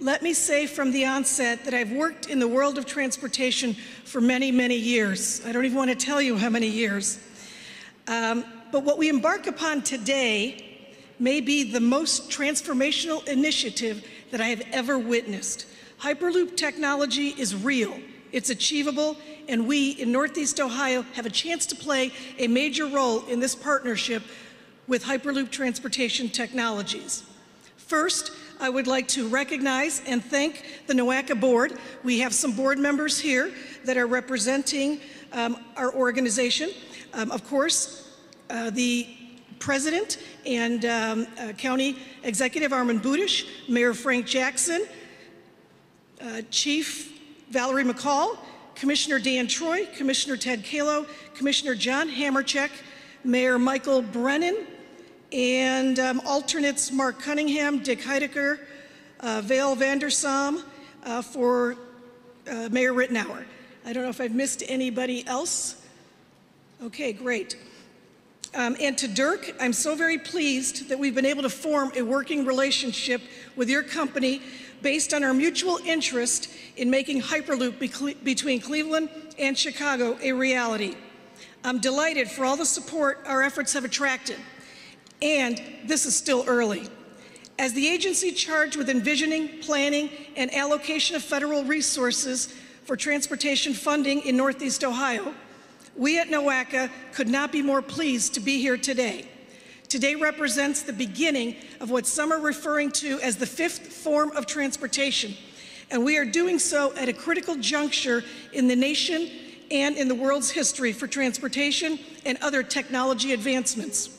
let me say from the onset that I've worked in the world of transportation for many, many years. I don't even want to tell you how many years. But what we embark upon today may be the most transformational initiative that I have ever witnessed. Hyperloop technology is real, it's achievable, and we in Northeast Ohio have a chance to play a major role in this partnership with Hyperloop Transportation Technologies. First, I would like to recognize and thank the NOACA board. We have some board members here that are representing our organization. Of course, the President and County Executive Armin Budish, Mayor Frank Jackson, Chief Valerie McCall, Commissioner Dan Troy, Commissioner Ted Kalo, Commissioner John Hamercheck, Mayor Michael Brennan, and alternates Mark Cunningham, Dick Heidecker, Vail Vandersam for Mayor Rittenauer. I don't know if I've missed anybody else. Okay, great. And to Dirk, I'm so very pleased that we've been able to form a working relationship with your company based on our mutual interest in making Hyperloop between Cleveland and Chicago a reality. I'm delighted for all the support our efforts have attracted. And this is still early. As the agency charged with envisioning, planning, and allocation of federal resources for transportation funding in Northeast Ohio, we at NOACA could not be more pleased to be here today. Today represents the beginning of what some are referring to as the fifth form of transportation, and we are doing so at a critical juncture in the nation and in the world's history for transportation and other technology advancements.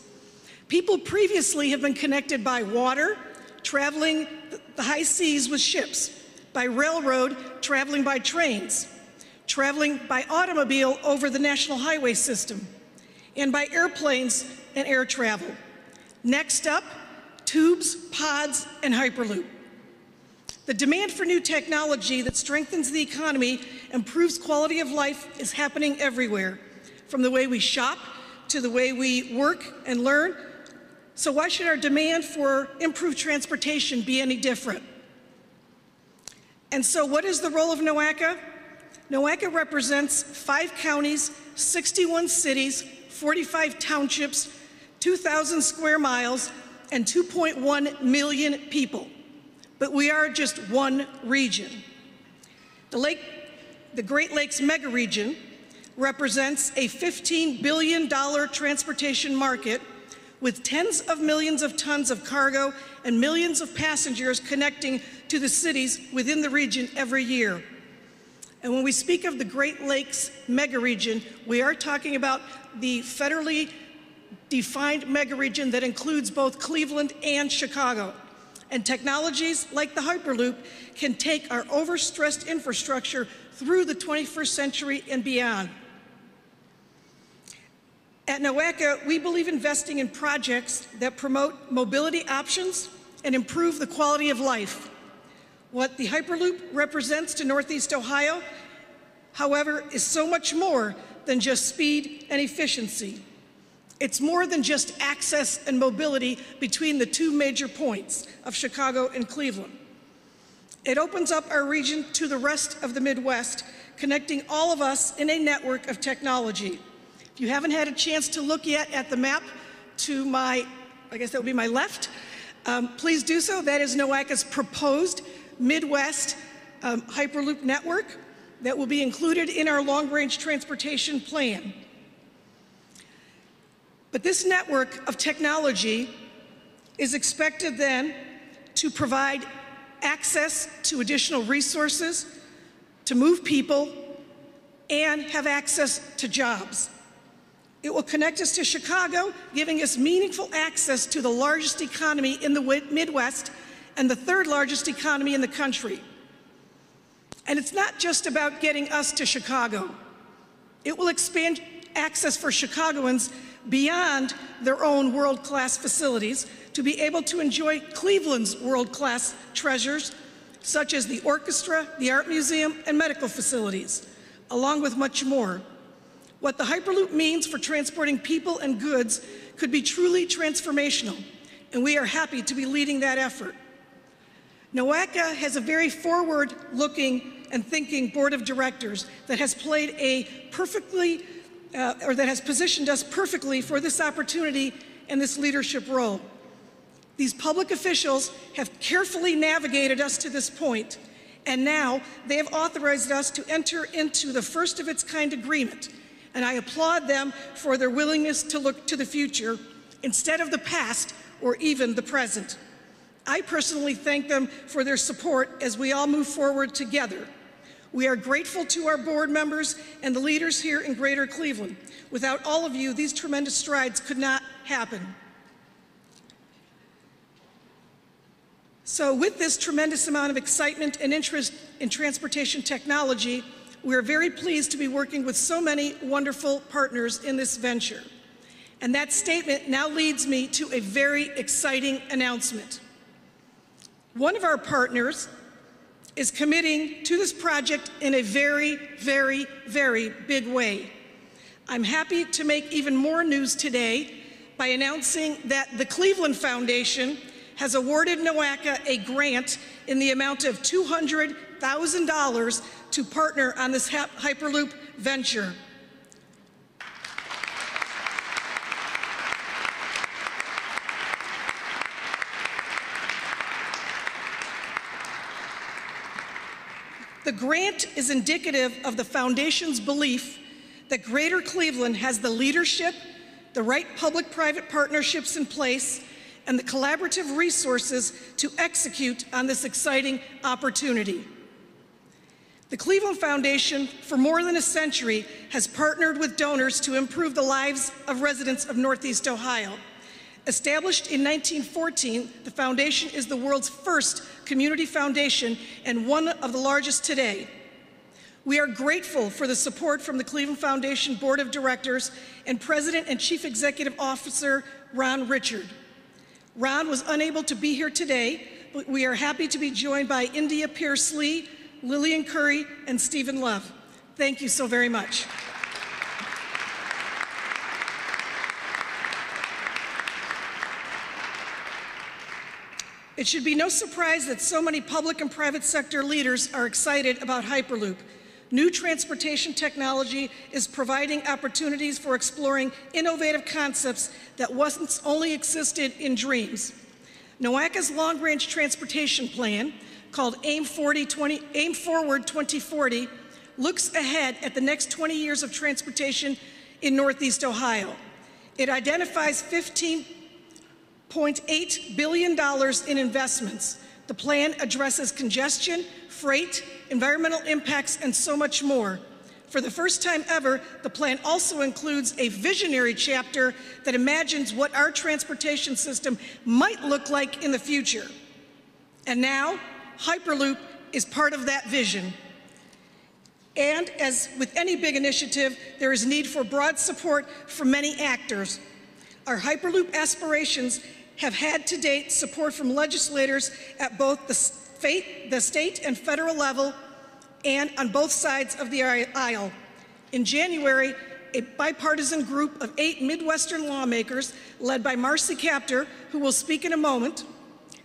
People previously have been connected by water, traveling the high seas with ships, by railroad, traveling by trains, traveling by automobile over the national highway system, and by airplanes and air travel. Next up, tubes, pods, and Hyperloop. The demand for new technology that strengthens the economy, improves quality of life is happening everywhere, from the way we shop to the way we work and learn. So why should our demand for improved transportation be any different? And so what is the role of NOACA? NOACA represents 5 counties, 61 cities, 45 townships, 2,000 square miles, and 2.1 million people. But we are just one region. The Great Lakes mega region represents a $15 billion transportation market with tens of millions of tons of cargo and millions of passengers connecting to the cities within the region every year. And when we speak of the Great Lakes mega region, we are talking about the federally defined mega region that includes both Cleveland and Chicago. And technologies like the Hyperloop can take our overstressed infrastructure through the 21st century and beyond. At NOACA, we believe investing in projects that promote mobility options and improve the quality of life. What the Hyperloop represents to Northeast Ohio, however, is so much more than just speed and efficiency. It's more than just access and mobility between the 2 major points of Chicago and Cleveland. It opens up our region to the rest of the Midwest, connecting all of us in a network of technology. If you haven't had a chance to look yet at the map to my, I guess that would be my left, please do so. That is NOACA's proposed Midwest Hyperloop network that will be included in our long-range transportation plan. But this network of technology is expected then to provide access to additional resources, to move people, and have access to jobs. It will connect us to Chicago, giving us meaningful access to the largest economy in the Midwest and the 3rd largest economy in the country. And it's not just about getting us to Chicago. It will expand access for Chicagoans beyond their own world-class facilities to be able to enjoy Cleveland's world-class treasures, such as the orchestra, the art museum, and medical facilities, along with much more. What the Hyperloop means for transporting people and goods could be truly transformational, and we are happy to be leading that effort. NOACA has a very forward-looking and thinking board of directors that has played a that has positioned us perfectly for this opportunity and this leadership role. These public officials have carefully navigated us to this point, and now they have authorized us to enter into the first of its kind agreement, and I applaud them for their willingness to look to the future instead of the past or even the present. I personally thank them for their support as we all move forward together. We are grateful to our board members and the leaders here in Greater Cleveland. Without all of you, these tremendous strides could not happen. So with this tremendous amount of excitement and interest in transportation technology, we are very pleased to be working with so many wonderful partners in this venture. And that statement now leads me to a very exciting announcement. One of our partners is committing to this project in a very, very, very big way. I'm happy to make even more news today by announcing that the Cleveland Foundation has awarded NOACA a grant in the amount of $200,000 to partner on this Hyperloop venture. The grant is indicative of the Foundation's belief that Greater Cleveland has the leadership, the right public-private partnerships in place, and the collaborative resources to execute on this exciting opportunity. The Cleveland Foundation, for more than a century, has partnered with donors to improve the lives of residents of Northeast Ohio. Established in 1914, the foundation is the world's first community foundation and one of the largest today. We are grateful for the support from the Cleveland Foundation Board of Directors and President and Chief Executive Officer Ron Richard. Ron was unable to be here today, but we are happy to be joined by India Pierce-Lee, Lillian Curry, and Stephen Love. Thank you so very much. It should be no surprise that so many public and private sector leaders are excited about Hyperloop. New transportation technology is providing opportunities for exploring innovative concepts that once only existed in dreams. NOACA's long-range transportation plan, called AIM Forward 2040, looks ahead at the next 20 years of transportation in Northeast Ohio. It identifies $15.8 billion in investments. The plan addresses congestion, freight, environmental impacts, and so much more. For the first time ever, the plan also includes a visionary chapter that imagines what our transportation system might look like in the future. And now, Hyperloop is part of that vision. And as with any big initiative, there is need for broad support from many actors. Our Hyperloop aspirations have had to date support from legislators at both the state and federal level and on both sides of the aisle. In January, a bipartisan group of 8 Midwestern lawmakers, led by Marcy Kaptur, who will speak in a moment,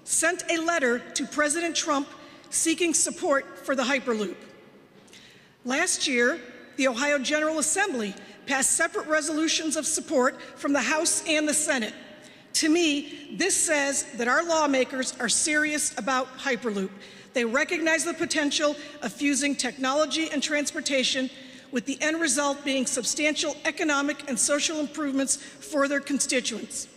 sent a letter to President Trump seeking support for the Hyperloop. Last year, the Ohio General Assembly passed separate resolutions of support from the House and the Senate. To me, this says that our lawmakers are serious about Hyperloop. They recognize the potential of fusing technology and transportation, with the end result being substantial economic and social improvements for their constituents.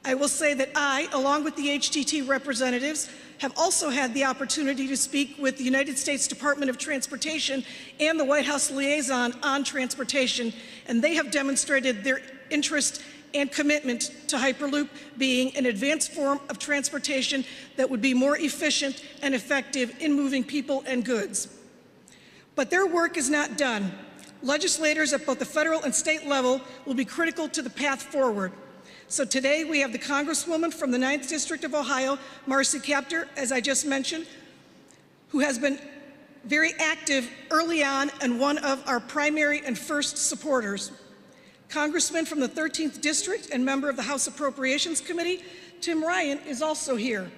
I will say that I, along with the HTT representatives, have also had the opportunity to speak with the United States Department of Transportation and the White House liaison on transportation, and they have demonstrated their interest and commitment to Hyperloop being an advanced form of transportation that would be more efficient and effective in moving people and goods. But their work is not done. Legislators at both the federal and state level will be critical to the path forward. So today we have the Congresswoman from the 9th District of Ohio, Marcy Kaptur, as I just mentioned, who has been very active early on and one of our primary and first supporters. Congressman from the 13th District and member of the House Appropriations Committee, Tim Ryan, is also here.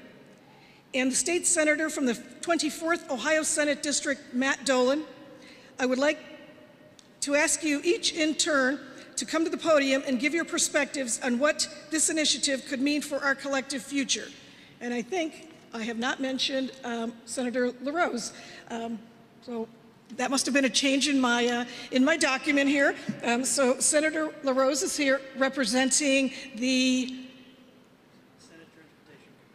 and the state senator from the 24th Ohio Senate District, Matt Dolan. I would like to ask you each in turn to come to the podium and give your perspectives on what this initiative could mean for our collective future. And I think I have not mentioned Senator LaRose. So that must have been a change in my document here. So Senator LaRose is here representing the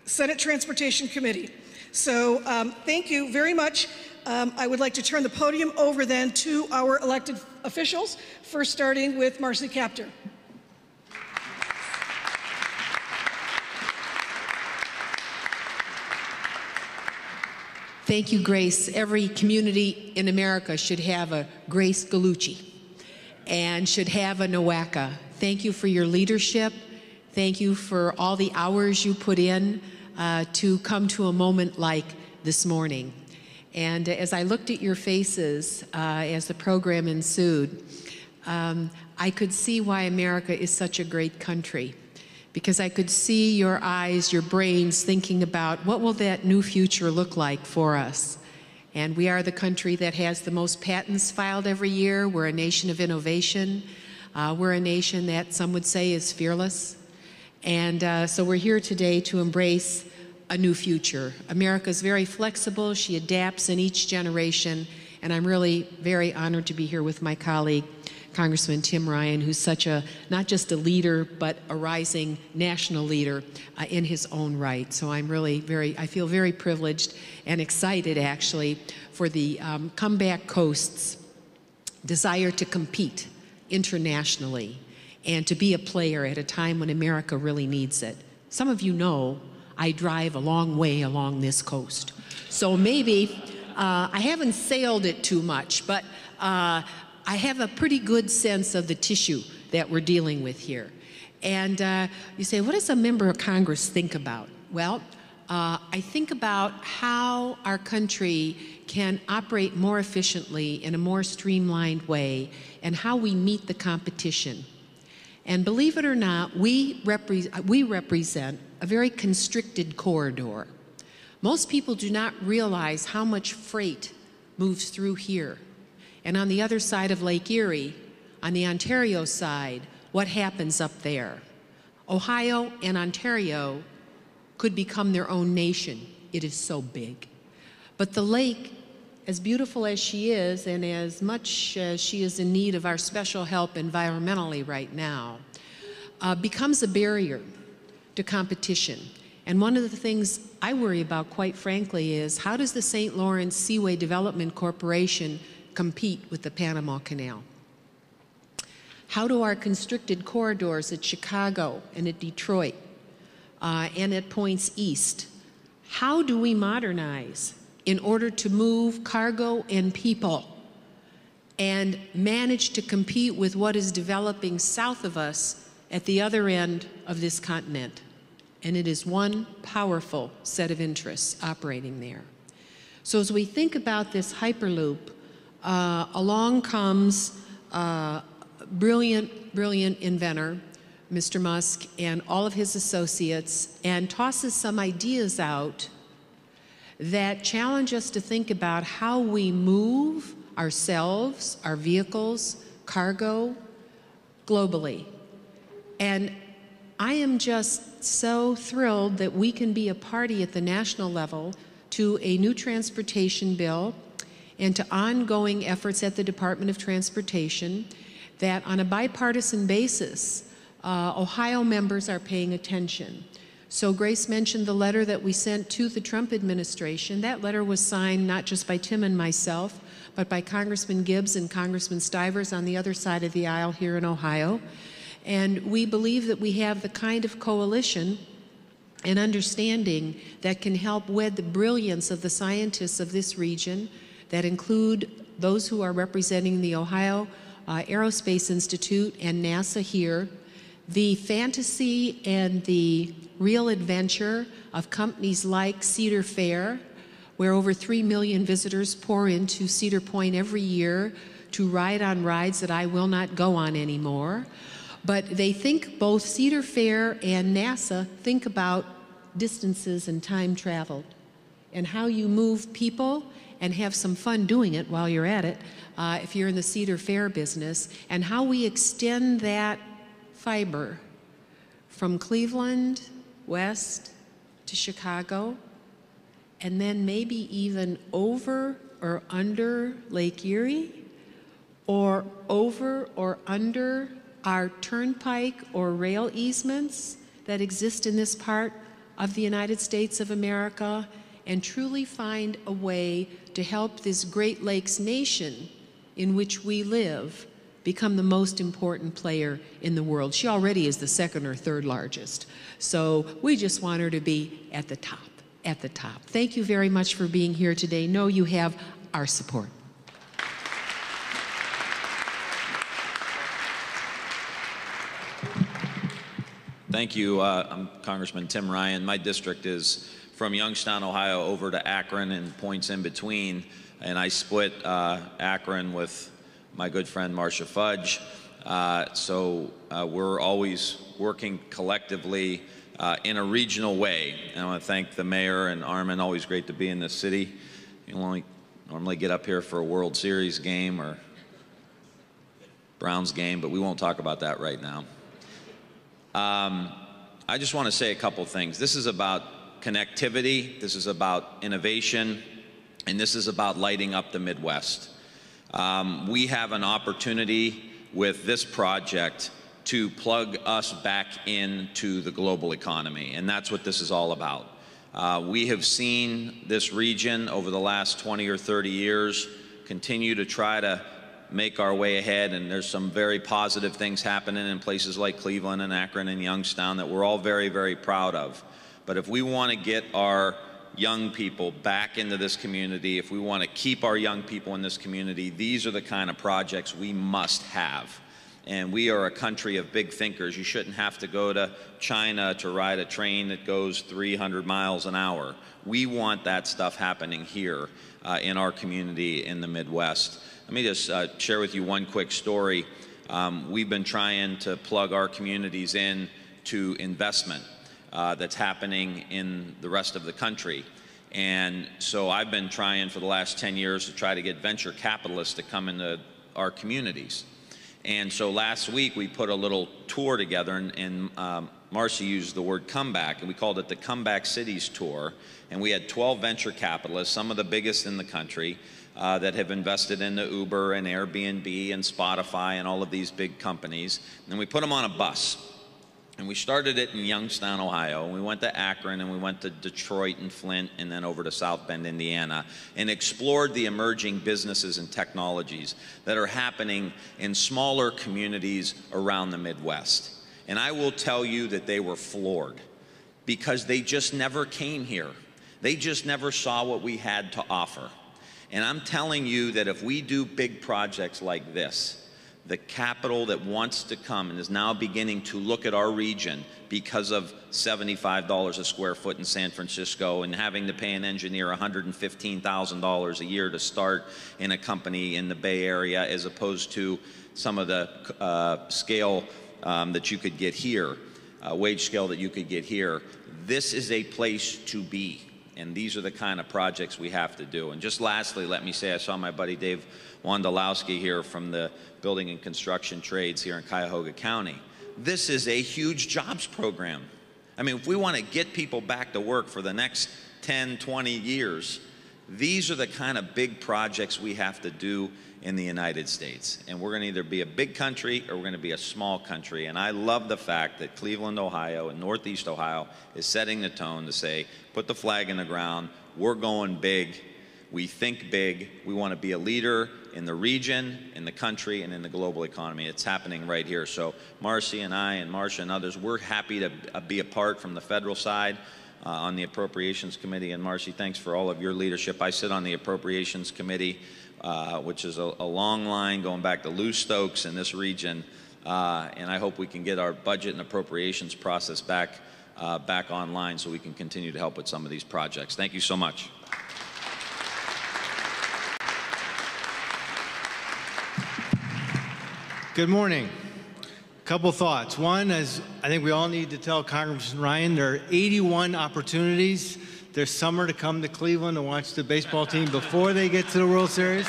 Senate Transportation Committee. So thank you very much. I would like to turn the podium over then to our elected officials, first starting with Marcy Kaptur. Thank you, Grace. Every community in America should have a Grace Gallucci and should have a NOACA. Thank you for your leadership. Thank you for all the hours you put in to come to a moment like this morning. And as I looked at your faces as the program ensued, I could see why America is such a great country, because I could see your eyes, your brains thinking about what will that new future look like for us. And we are the country that has the most patents filed every year. We're a nation of innovation. We're a nation that some would say is fearless. And so we're here today to embrace a new future. America is very flexible. She adapts in each generation. And I'm really very honored to be here with my colleague, Congressman Tim Ryan, who's such a, not just a leader, but a rising national leader in his own right. So I'm really I feel very privileged and excited, actually, for the Comeback Coast's desire to compete internationally and to be a player at a time when America really needs it. Some of you know I drive a long way along this coast. So maybe I haven't sailed it too much, but I have a pretty good sense of the tissue that we're dealing with here. And you say, what does a member of Congress think about? Well, I think about how our country can operate more efficiently in a more streamlined way and how we meet the competition. And believe it or not, we represent a very constricted corridor. Most people do not realize how much freight moves through here. And on the other side of Lake Erie, on the Ontario side, what happens up there? Ohio and Ontario could become their own nation. It is so big. But the lake, as beautiful as she is, and as much as she is in need of our special help environmentally right now, becomes a barrier to competition. And one of the things I worry about, quite frankly, is how does the St. Lawrence Seaway Development Corporation compete with the Panama Canal? How do our constricted corridors at Chicago and at Detroit and at points east, how do we modernize in order to move cargo and people and manage to compete with what is developing south of us at the other end of this continent? And it is one powerful set of interests operating there. So as we think about this Hyperloop, along comes brilliant inventor, Mr. Musk, and all of his associates, and tosses some ideas out that challenge us to think about how we move ourselves, our vehicles, cargo, globally. And I am just so thrilled that we can be a party at the national level to a new transportation bill and to ongoing efforts at the Department of Transportation that on a bipartisan basis, Ohio members are paying attention. So Grace mentioned the letter that we sent to the Trump administration. That letter was signed not just by Tim and myself, but by Congressman Gibbs and Congressman Stivers on the other side of the aisle here in Ohio. And we believe that we have the kind of coalition and understanding that can help wed the brilliance of the scientists of this region, that include those who are representing the Ohio Aerospace Institute and NASA here, the fantasy and the real adventure of companies like Cedar Fair, where over 3 million visitors pour into Cedar Point every year to ride on rides that I will not go on anymore. But they think, both Cedar Fair and NASA think about distances and time traveled. and how you move people and have some fun doing it while you're at it, if you're in the Cedar Fair business, and how we extend that fiber from Cleveland west to Chicago, and then maybe even over or under Lake Erie, or over or under our turnpike or rail easements that exist in this part of the United States of America, and truly find a way to help this Great Lakes nation in which we live become the most important player in the world. She already is the second or third largest. So we just want her to be at the top, at the top. Thank you very much for being here today. Know you have our support. Thank you. I'm Congressman Tim Ryan. My district is from Youngstown, Ohio, over to Akron and points in between. And I split Akron with my good friend Marcia Fudge. So we're always working collectively in a regional way. And I want to thank the mayor and Armin. Always great to be in this city. You only normally get up here for a World Series game or Browns game, but we won't talk about that right now. I just want to say a couple things. This is about connectivity, this is about innovation, and this is about lighting up the Midwest. We have an opportunity with this project to plug us back into the global economy, and that's what this is all about. We have seen this region over the last 20 or 30 years continue to try to make our way ahead, and there's some very positive things happening in places like Cleveland and Akron and Youngstown that we're all very, very proud of. But if we want to get our young people back into this community, if we want to keep our young people in this community, these are the kind of projects we must have. And we are a country of big thinkers. You shouldn't have to go to China to ride a train that goes 300 miles an hour. We want that stuff happening here in our community in the Midwest. Let me just share with you one quick story. We've been trying to plug our communities in to investment that's happening in the rest of the country. And so I've been trying for the last 10 years to try to get venture capitalists to come into our communities. And so last week we put a little tour together, and Marcy used the word comeback, and we called it the Comeback Cities Tour. And we had 12 venture capitalists, some of the biggest in the country, that have invested in the Uber and Airbnb and Spotify and all of these big companies. And we put them on a bus. And we started it in Youngstown, Ohio. And we went to Akron, and we went to Detroit and Flint, and then over to South Bend, Indiana, and explored the emerging businesses and technologies that are happening in smaller communities around the Midwest. And I will tell you that they were floored because they just never came here. They just never saw what we had to offer. And I'm telling you that if we do big projects like this, the capital that wants to come and is now beginning to look at our region because of $75 a square foot in San Francisco and having to pay an engineer $115,000 a year to start in a company in the Bay Area, as opposed to some of the scale that you could get here, wage scale that you could get here. This is a place to be. And these are the kind of projects we have to do. And just lastly, let me say, I saw my buddy Dave Wondolowski here from the Building and Construction Trades here in Cuyahoga County. This is a huge jobs program. I mean, if we want to get people back to work for the next 10, 20 years, these are the kind of big projects we have to do in the United States. And we're going to either be a big country or we're going to be a small country. And I love the fact that Cleveland, Ohio and Northeast Ohio is setting the tone to say, put the flag in the ground, we're going big, we think big, we want to be a leader in the region, in the country, and in the global economy. It's happening right here. So Marcy and I and Marcia and others, we're happy to be a part from the federal side on the Appropriations Committee. And Marcy, thanks for all of your leadership. I sit on the Appropriations Committee, which is a long line going back to Lou Stokes in this region. And I hope we can get our budget and appropriations process back online so we can continue to help with some of these projects. Thank you so much. Good morning. A couple thoughts. One is, I think we all need to tell Congressman Ryan there are 81 opportunities their summer to come to Cleveland and watch the baseball team before they get to the World Series.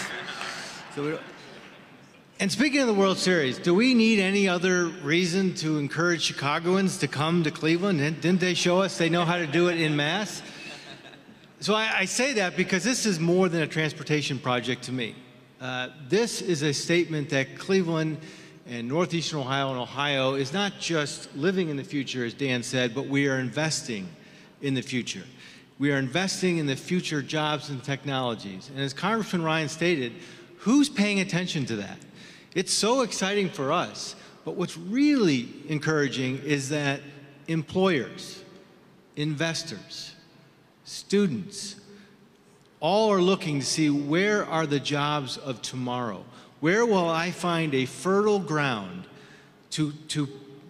And speaking of the World Series, do we need any other reason to encourage Chicagoans to come to Cleveland? Didn't they show us they know how to do it en masse? So I say that because this is more than a transportation project to me. This is a statement that Cleveland and Northeastern Ohio and Ohio is not just living in the future, as Dan said, but we are investing in the future. We are investing in the future jobs and technologies. And as Congressman Ryan stated, who's paying attention to that? It's so exciting for us, but what's really encouraging is that employers, investors, students, all are looking to see where are the jobs of tomorrow? Where will I find a fertile ground to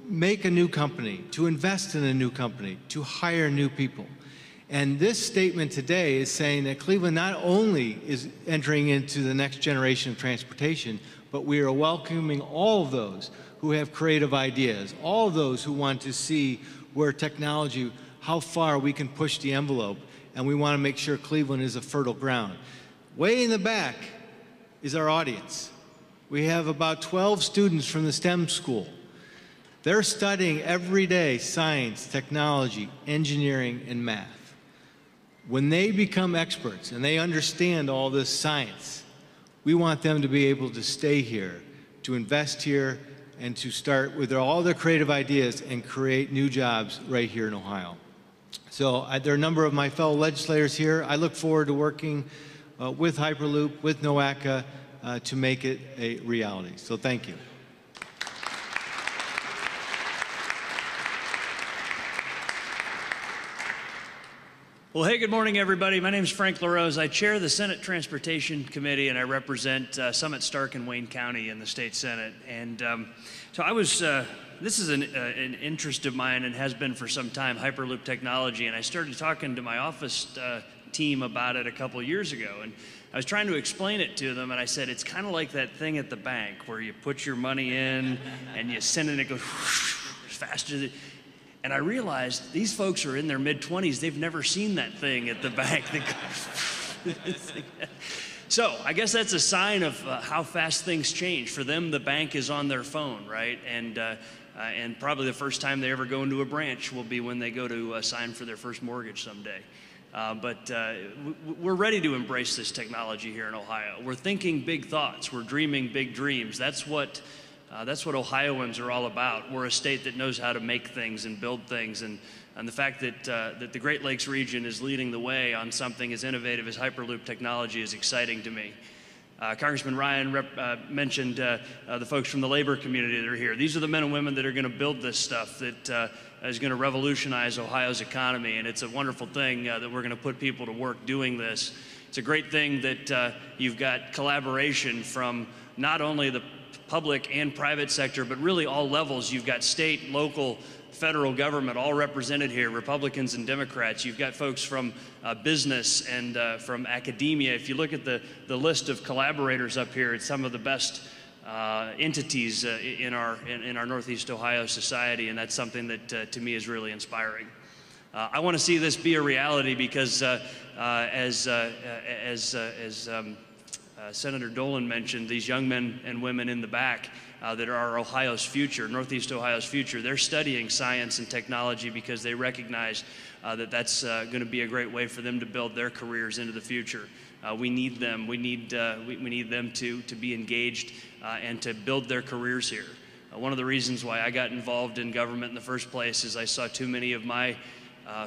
make a new company, to invest in a new company, to hire new people? And this statement today is saying that Cleveland not only is entering into the next generation of transportation, but we are welcoming all of those who have creative ideas, all of those who want to see where technology, how far we can push the envelope, and we want to make sure Cleveland is a fertile ground. Way in the back is our audience. We have about 12 students from the STEM school. They're studying every day science, technology, engineering, and math. When they become experts and they understand all this science, we want them to be able to stay here, to invest here, and to start with all their creative ideas and create new jobs right here in Ohio. So there are a number of my fellow legislators here. I look forward to working with Hyperloop, with NOACA, to make it a reality. So thank you. Well, hey, good morning, everybody. My name is Frank LaRose. I chair the Senate Transportation Committee, and I represent Summit, Stark, and Wayne County in the state Senate. And so I was, this is an interest of mine and has been for some time, Hyperloop technology, and I started talking to my office team about it a couple years ago. And I was trying to explain it to them, and I said, it's kind of like that thing at the bank where you put your money in and you send it and it goes as fast as it. And I realized these folks are in their mid-20s. They've never seen that thing at the bank. So I guess that's a sign of how fast things change. For them, the bank is on their phone, right? And probably the first time they ever go into a branch will be when they go to sign for their first mortgage someday. But we're ready to embrace this technology here in Ohio. We're thinking big thoughts. We're dreaming big dreams. That's what Ohioans are all about. We're a state that knows how to make things and build things, and the fact that the Great Lakes region is leading the way on something as innovative as Hyperloop technology is exciting to me. Congressman Ryan mentioned the folks from the labor community that are here. These are the men and women that are going to build this stuff that is going to revolutionize Ohio's economy, and it's a wonderful thing that we're going to put people to work doing this. It's a great thing that you've got collaboration from not only the public and private sector, but really all levels. You've got state, local, federal government all represented here, Republicans and Democrats. You've got folks from business and from academia. If you look at the list of collaborators up here, it's some of the best entities in our Northeast Ohio society, and that's something that to me is really inspiring. I want to see this be a reality because as Senator Dolan mentioned, these young men and women in the back that are Ohio's future, Northeast Ohio's future, they're studying science and technology because they recognize that that's going to be a great way for them to build their careers into the future. We need them. We need them to be engaged and to build their careers here. One of the reasons why I got involved in government in the first place is I saw too many of my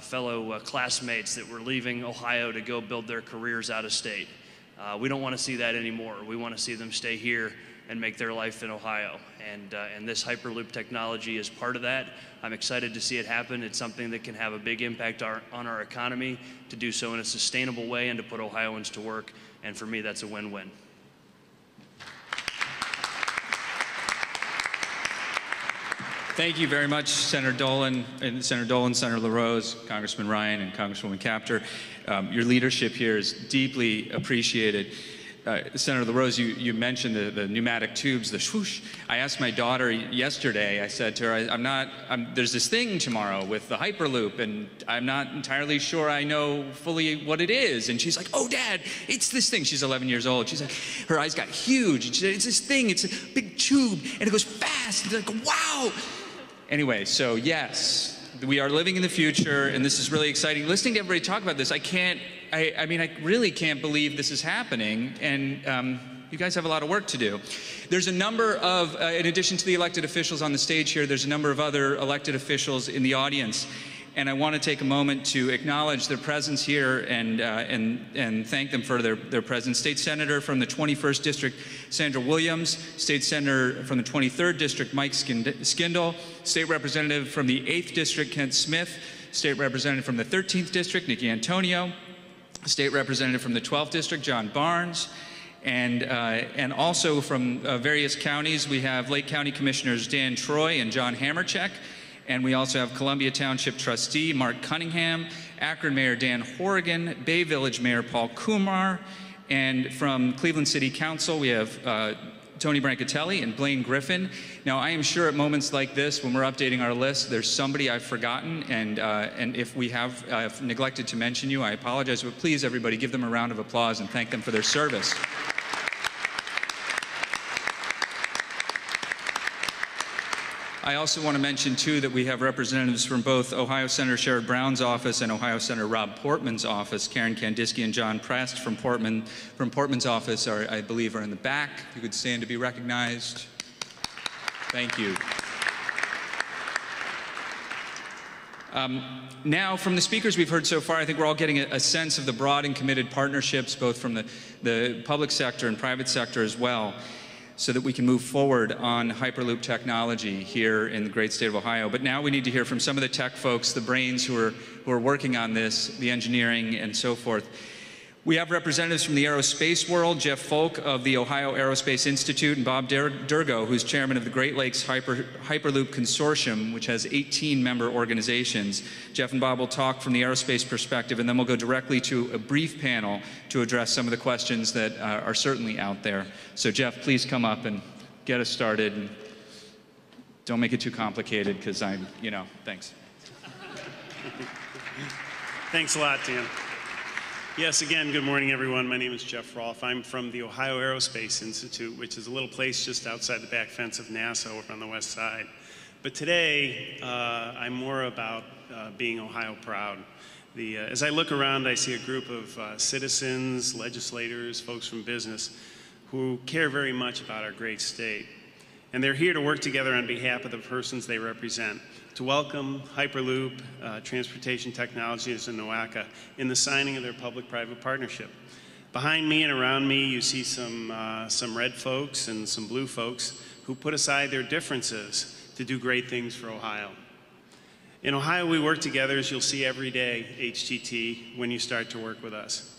fellow classmates that were leaving Ohio to go build their careers out of state. We don't want to see that anymore. We want to see them stay here and make their life in Ohio. And this Hyperloop technology is part of that. I'm excited to see it happen. It's something that can have a big impact on our economy, to do so in a sustainable way and to put Ohioans to work. And for me, that's a win-win. Thank you very much, Senator Dolan, Senator LaRose, Congressman Ryan, and Congresswoman Kaptur. Your leadership here is deeply appreciated. Senator LaRose, you mentioned the pneumatic tubes, the swoosh. I asked my daughter yesterday, I said to her, there's this thing tomorrow with the Hyperloop, and I'm not entirely sure I know fully what it is. And she's like, oh, Dad, it's this thing. She's 11 years old. She's like, her eyes got huge. And she said, it's this thing, it's a big tube, and it goes fast. And like, wow. Anyway, so yes, we are living in the future, and this is really exciting. Listening to everybody talk about this, I really can't believe this is happening, and you guys have a lot of work to do. There's a number of, in addition to the elected officials on the stage here, there's a number of other elected officials in the audience, and I want to take a moment to acknowledge their presence here and thank them for their presence. State Senator from the 21st District, Sandra Williams. State Senator from the 23rd District, Mike Skindle. State Representative from the 8th District, Kent Smith. State Representative from the 13th District, Nikki Antonio. State Representative from the 12th District, John Barnes. And also from various counties, we have Lake County Commissioners Dan Troy and John Hamercheck. And we also have Columbia Township Trustee Mark Cunningham, Akron Mayor Dan Horrigan, Bay Village Mayor Paul Kumar, and from Cleveland City Council, we have Tony Brancatelli and Blaine Griffin. Now, I am sure at moments like this, when we're updating our list, there's somebody I've forgotten, and if we have neglected to mention you, I apologize, but please, everybody, give them a round of applause and thank them for their service. I also want to mention, too, that we have representatives from both Ohio Senator Sherrod Brown's office and Ohio Senator Rob Portman's office. Karen Kandinsky and John Prest from Portman's office, I believe, are in the back. If you could stand to be recognized. Thank you. Now, from the speakers we've heard so far, I think we're all getting a sense of the broad and committed partnerships, both from the public sector and private sector as well, so that we can move forward on Hyperloop technology here in the great state of Ohio. But now we need to hear from some of the tech folks, the brains who are working on this, the engineering and so forth. We have representatives from the aerospace world, Jeff Folk of the Ohio Aerospace Institute, and Bob Durgo, who's chairman of the Great Lakes Hyperloop Consortium, which has 18 member organizations. Jeff and Bob will talk from the aerospace perspective, and then we'll go directly to a brief panel to address some of the questions that are certainly out there. So Jeff, please come up and get us started. And don't make it too complicated, because thanks. Thanks a lot, Dan. Yes, again, good morning, everyone. My name is Jeff Rolfe. I'm from the Ohio Aerospace Institute, which is a little place just outside the back fence of NASA over on the west side. But today, I'm more about being Ohio proud. As I look around, I see a group of citizens, legislators, folks from business who care very much about our great state. And they're here to work together on behalf of the persons they represent, to welcome Hyperloop Transportation Technologies in NOACA in the signing of their public-private partnership. Behind me and around me, you see some red folks and some blue folks who put aside their differences to do great things for Ohio. In Ohio, we work together, as you'll see every day, HTT, when you start to work with us.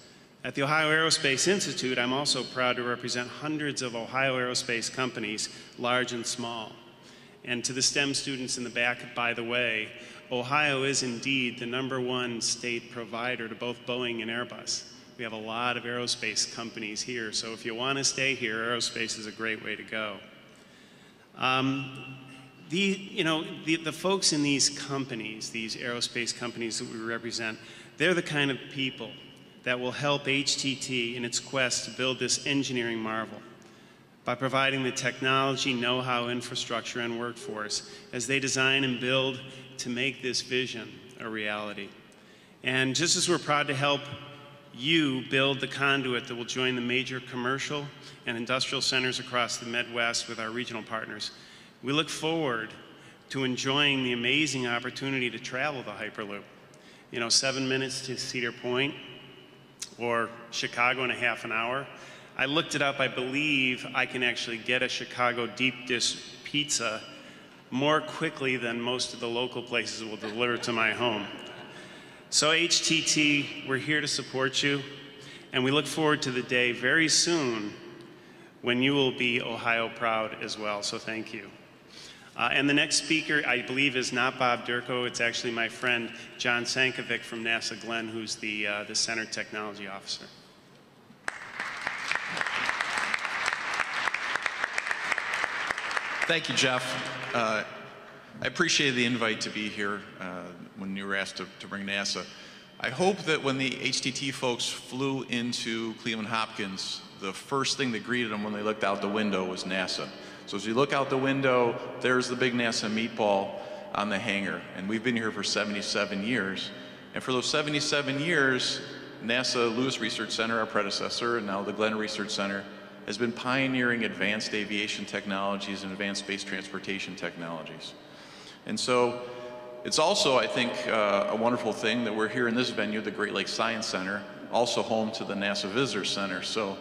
At the Ohio Aerospace Institute, I'm also proud to represent hundreds of Ohio aerospace companies, large and small. And to the STEM students in the back, by the way, Ohio is indeed the #1 state provider to both Boeing and Airbus. We have a lot of aerospace companies here, so if you want to stay here, aerospace is a great way to go. The folks in these companies, these aerospace companies that we represent, they're the kind of people that will help HTT in its quest to build this engineering marvel by providing the technology, know-how, infrastructure, and workforce as they design and build to make this vision a reality. And just as we're proud to help you build the conduit that will join the major commercial and industrial centers across the Midwest with our regional partners, we look forward to enjoying the amazing opportunity to travel the Hyperloop. 7 minutes to Cedar Point, or Chicago in a half an hour. I looked it up. I believe I can actually get a Chicago deep dish pizza more quickly than most of the local places will deliver to my home. So HTT, we're here to support you, and we look forward to the day very soon when you will be Ohio proud as well, so thank you. And the next speaker, I believe, is not Bob Durko. It's actually my friend John Sankovic from NASA Glenn, who's the Center Technology Officer. Thank you, Jeff. I appreciate the invite to be here when you were asked to bring NASA. I hope that when the HTT folks flew into Cleveland Hopkins, the first thing that greeted them when they looked out the window was NASA. So as you look out the window, there's the big NASA meatball on the hangar. And we've been here for 77 years. And for those 77 years, NASA Lewis Research Center, our predecessor, and now the Glenn Research Center, has been pioneering advanced aviation technologies and advanced space transportation technologies. And so it's also, I think, a wonderful thing that we're here in this venue, the Great Lakes Science Center, also home to the NASA Visitor Center. So,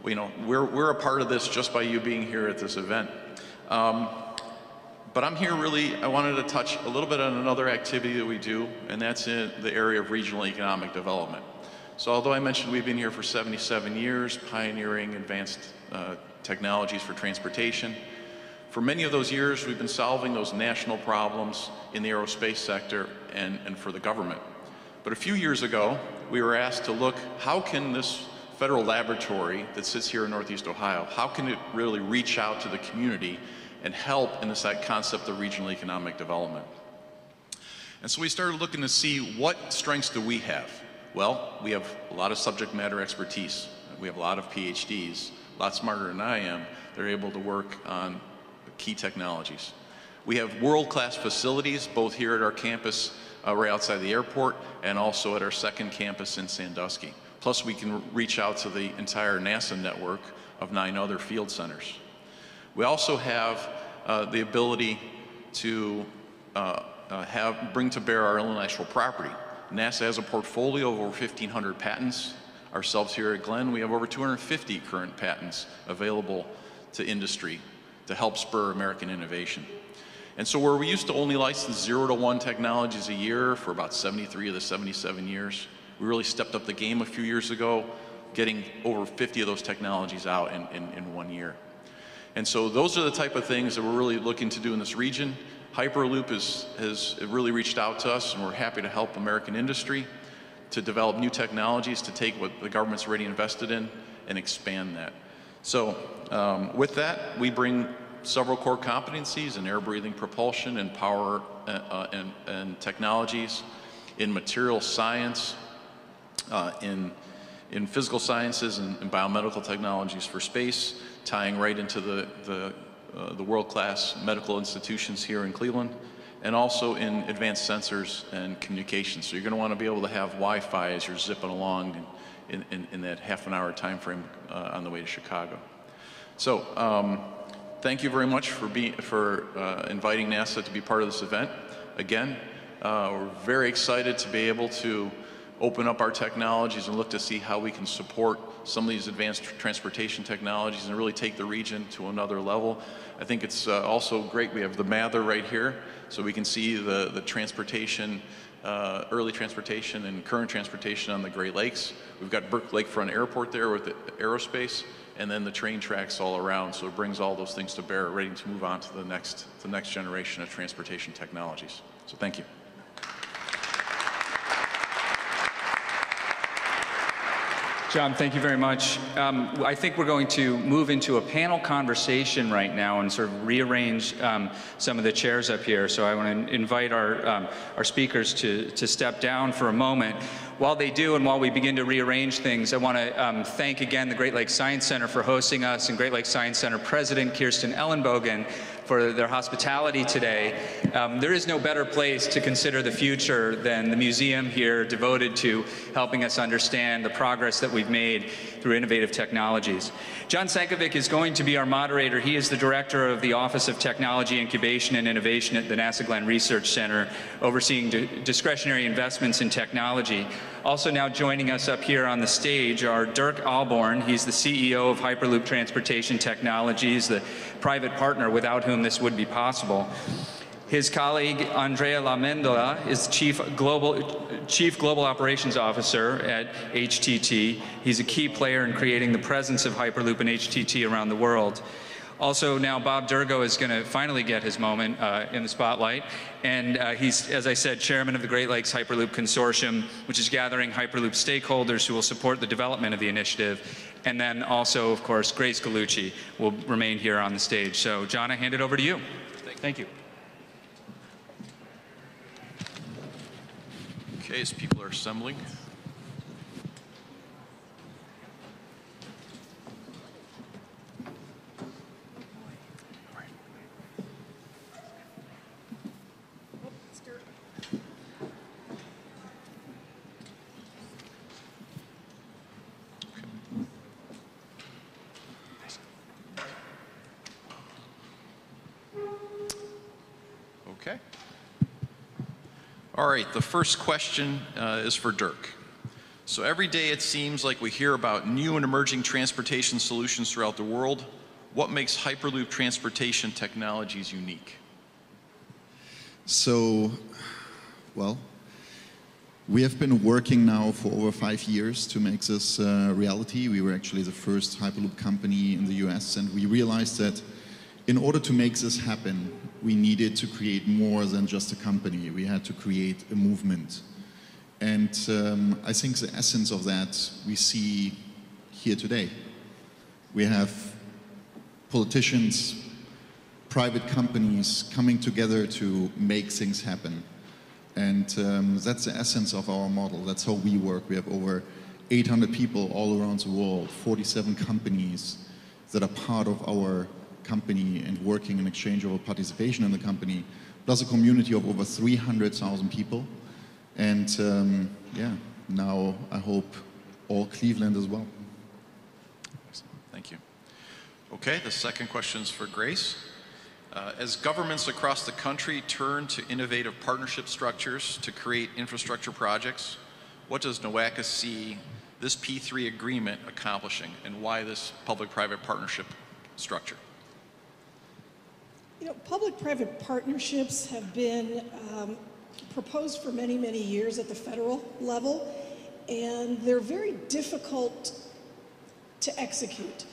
you know, we're a part of this just by you being here at this event. But I'm here really, I wanted to touch a little bit on another activity that we do, and that's in the area of regional economic development. So although I mentioned we've been here for 77 years, pioneering advanced technologies for transportation, for many of those years we've been solving those national problems in the aerospace sector and for the government. But a few years ago, we were asked to look, how can this federal laboratory that sits here in Northeast Ohio, how can it really reach out to the community and help in this concept of regional economic development? And so we started looking to see what strengths do we have. Well, we have a lot of subject matter expertise. We have a lot of PhDs, a lot smarter than I am. They're able to work on key technologies. We have world-class facilities, both here at our campus right outside the airport and also at our second campus in Sandusky. Plus, we can reach out to the entire NASA network of 9 other field centers. We also have the ability to bring to bear our intellectual property. NASA has a portfolio of over 1,500 patents. Ourselves here at Glenn, we have over 250 current patents available to industry to help spur American innovation. And so where we used to only license 0 to 1 technologies a year for about 73 of the 77 years, we really stepped up the game a few years ago, getting over 50 of those technologies out in 1 year. And so those are the type of things that we're really looking to do in this region. Hyperloop has really reached out to us, and we're happy to help American industry to develop new technologies to take what the government's already invested in and expand that. So with that, we bring several core competencies in air-breathing propulsion and power and technologies, in material science, in physical sciences and biomedical technologies for space, tying right into the world-class medical institutions here in Cleveland, and also in advanced sensors and communications. So you're going to want to be able to have Wi-Fi as you're zipping along in that half-an-hour time frame on the way to Chicago. So thank you very much for inviting NASA to be part of this event. Again, we're very excited to be able to open up our technologies and look to see how we can support some of these advanced transportation technologies and really take the region to another level. I think it's also great we have the Mather right here, so we can see the transportation, early transportation and current transportation on the Great Lakes. We've got Burke Lakefront Airport there with the aerospace, and then the train tracks all around, so it brings all those things to bear, ready to move on to the next generation of transportation technologies. So thank you. John, thank you very much. I think we're going to move into a panel conversation right now and sort of rearrange some of the chairs up here. So I want to invite our speakers to step down for a moment. While they do and while we begin to rearrange things, I want to thank again the Great Lakes Science Center for hosting us, and Great Lakes Science Center President Kirsten Ellenbogen for their hospitality today. There is no better place to consider the future than the museum here, devoted to helping us understand the progress that we've made through innovative technologies. John Sankovic is going to be our moderator. He is the director of the Office of Technology Incubation and Innovation at the NASA Glenn Research Center, overseeing discretionary investments in technology. Also now joining us up here on the stage are Dirk Alborn. He's the CEO of Hyperloop Transportation Technologies, the private partner without whom this would be possible. His colleague, Andrea Lamendola, is Chief Global Operations Officer at HTT. He's a key player in creating the presence of Hyperloop and HTT around the world. Also, now Bob Durgo is going to finally get his moment in the spotlight. And he's, as I said, chairman of the Great Lakes Hyperloop Consortium, which is gathering Hyperloop stakeholders who will support the development of the initiative. And then also, of course, Grace Gallucci will remain here on the stage. So, John, I hand it over to you. Thank you. Okay, as people are assembling. Okay. All right, the first question is for Dirk. So every day it seems like we hear about new and emerging transportation solutions throughout the world. What makes Hyperloop transportation technologies unique? So, well, we have been working now for over 5 years to make this reality. We were actually the first Hyperloop company in the US, and we realized that in order to make this happen, we needed to create more than just a company. We had to create a movement. And I think the essence of that we see here today. We have politicians, private companies coming together to make things happen. And that's the essence of our model. That's how we work. We have over 800 people all around the world, 47 companies that are part of our company and working in exchange of participation in the company, plus a community of over 300,000 people. And yeah, now I hope all Cleveland as well. Thank you. Okay, the second question is for Grace. As governments across the country turn to innovative partnership structures to create infrastructure projects, what does NOACA see this P3 agreement accomplishing, and why this public-private partnership structure? You know, public-private partnerships have been proposed for many, many years at the federal level, and they're very difficult to execute.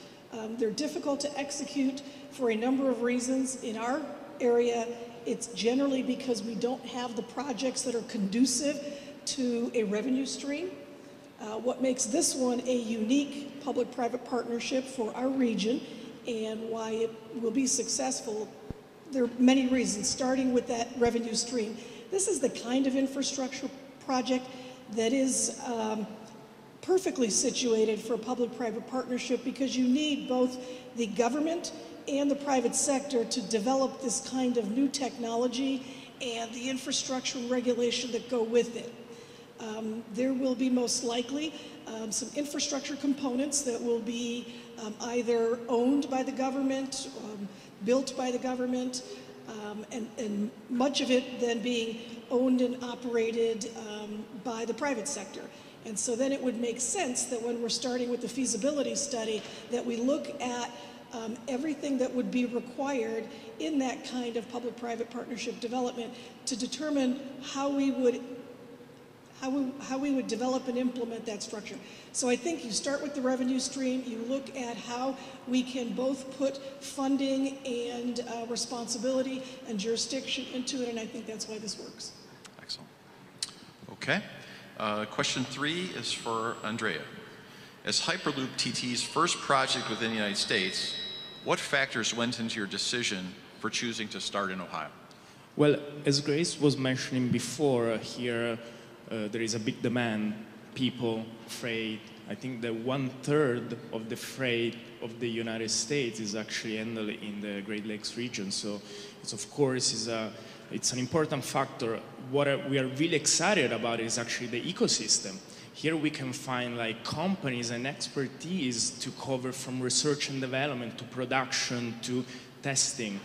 They're difficult to execute for a number of reasons. In our area, it's generally because we don't have the projects that are conducive to a revenue stream. What makes this one a unique public-private partnership for our region and why it will be successful, there are many reasons, starting with that revenue stream. This is the kind of infrastructure project that is perfectly situated for a public-private partnership because you need both the government and the private sector to develop this kind of new technology and the infrastructure and regulation that go with it. There will be most likely some infrastructure components that will be either owned by the government, built by the government, and much of it then being owned and operated by the private sector. And so then it would make sense that when we're starting with the feasibility study that we look at everything that would be required in that kind of public-private partnership development to determine how we would develop and implement that structure. So I think you start with the revenue stream, you look at how we can both put funding and responsibility and jurisdiction into it, and I think that's why this works. Excellent. Okay. Question 3 is for Andrea. As Hyperloop TT's first project within the United States, what factors went into your decision for choosing to start in Ohio? Well, as Grace was mentioning before, here there is a big demand, people, freight. I think that 1/3 of the freight of the United States is actually handled in the Great Lakes region. So it's, of course, it's an important factor. What we are really excited about is actually the ecosystem. Here we can find like companies and expertise to cover from research and development to production to testing.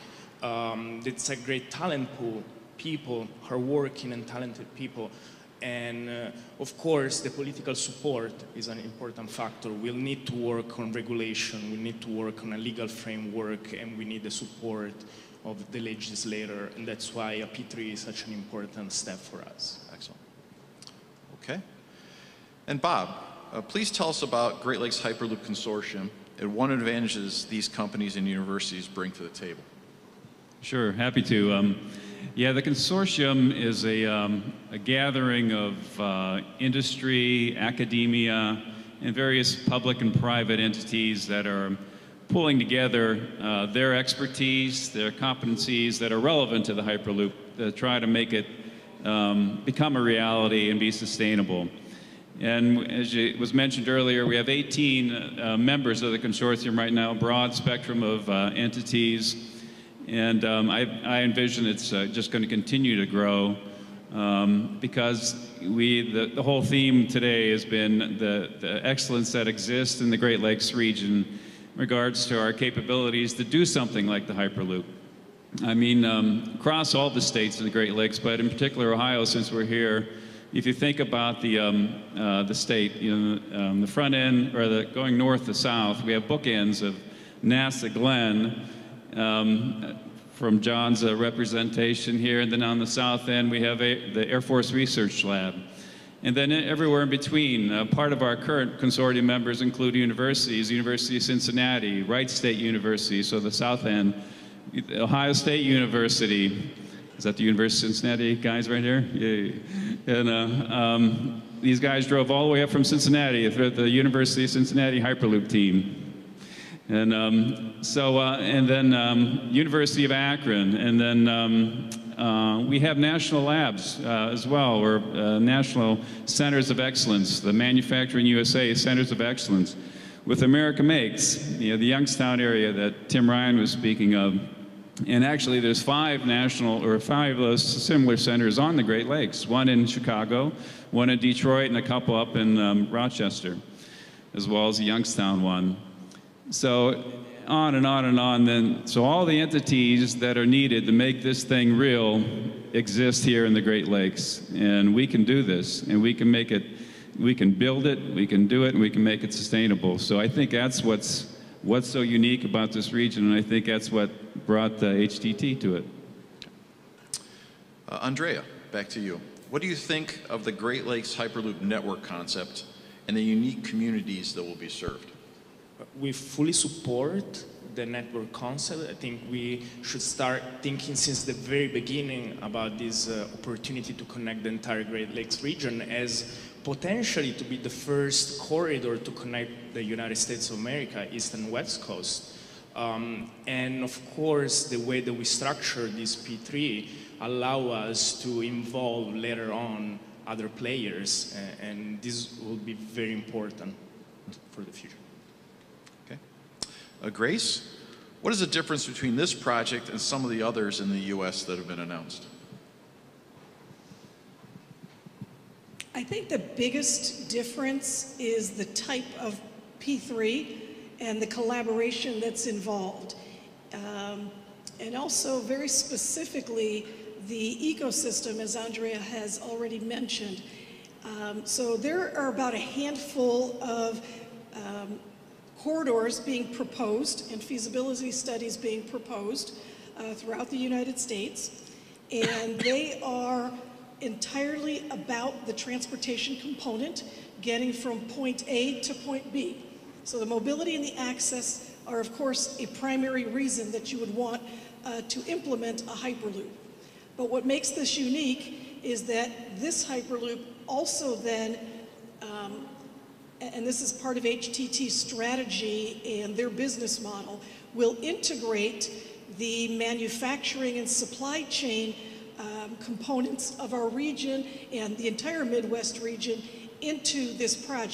It's a great talent pool, people, hardworking and talented people. And of course, the political support is an important factor. We'll need to work on regulation, we need to work on a legal framework, and we need the support of the legislator, and that's why a P3 is such an important step for us. Excellent. Okay. And Bob, Please tell us about Great Lakes Hyperloop Consortium and what advantages these companies and universities bring to the table. Sure, happy to. Yeah, the consortium is a gathering of industry, academia, and various public and private entities that are pulling together their expertise, their competencies that are relevant to the Hyperloop to try to make it become a reality and be sustainable. And as it was mentioned earlier, we have 18 members of the consortium right now, a broad spectrum of entities. And I envision it's just going to continue to grow because the whole theme today has been the excellence that exists in the Great Lakes region in regards to our capabilities to do something like the Hyperloop. I mean, across all the states in the Great Lakes, but in particular Ohio, since we're here, if you think about the state, you know, the front end, or going north to south, we have bookends of NASA Glenn, from John's representation here, and then on the south end we have the Air Force Research Lab. And then everywhere in between, part of our current consortium members include universities, University of Cincinnati, Wright State University, so the south end, Ohio State University. Is that the University of Cincinnati guys right here? Yeah. And these guys drove all the way up from Cincinnati, the University of Cincinnati Hyperloop team. And and then University of Akron, and then we have national labs as well, or national centers of excellence, the Manufacturing USA Centers of Excellence, with America Makes, you know, the Youngstown area that Tim Ryan was speaking of. And actually there's 5 of those similar centers on the Great Lakes, one in Chicago, one in Detroit, and a couple up in Rochester, as well as the Youngstown one. So on and on and on then. So all the entities that are needed to make this thing real exist here in the Great Lakes. And we can do this, and we can make it, we can build it, we can do it, and we can make it sustainable. So I think that's what's so unique about this region, and I think that's what brought the HTT to it. Andrea, back to you. What do you think of the Great Lakes Hyperloop network concept and the unique communities that will be served? We fully support the network concept. I think we should start thinking since the very beginning about this opportunity to connect the entire Great Lakes region as potentially to be the first corridor to connect the United States of America, East and West Coast. And of course, the way that we structure this P3 allow us to involve later on other players, and this will be very important for the future. Grace, what is the difference between this project and some of the others in the U.S. that have been announced? I think the biggest difference is the type of P3 and the collaboration that's involved. And also, very specifically, the ecosystem, as Andrea has already mentioned. So there are about a handful of corridors being proposed and feasibility studies being proposed throughout the United States. And they are entirely about the transportation component, getting from point A to point B. So the mobility and the access are, of course, a primary reason that you would want to implement a Hyperloop. But what makes this unique is that this Hyperloop also then, and this is part of HTT's strategy and their business model, will integrate the manufacturing and supply chain components of our region and the entire Midwest region into this project.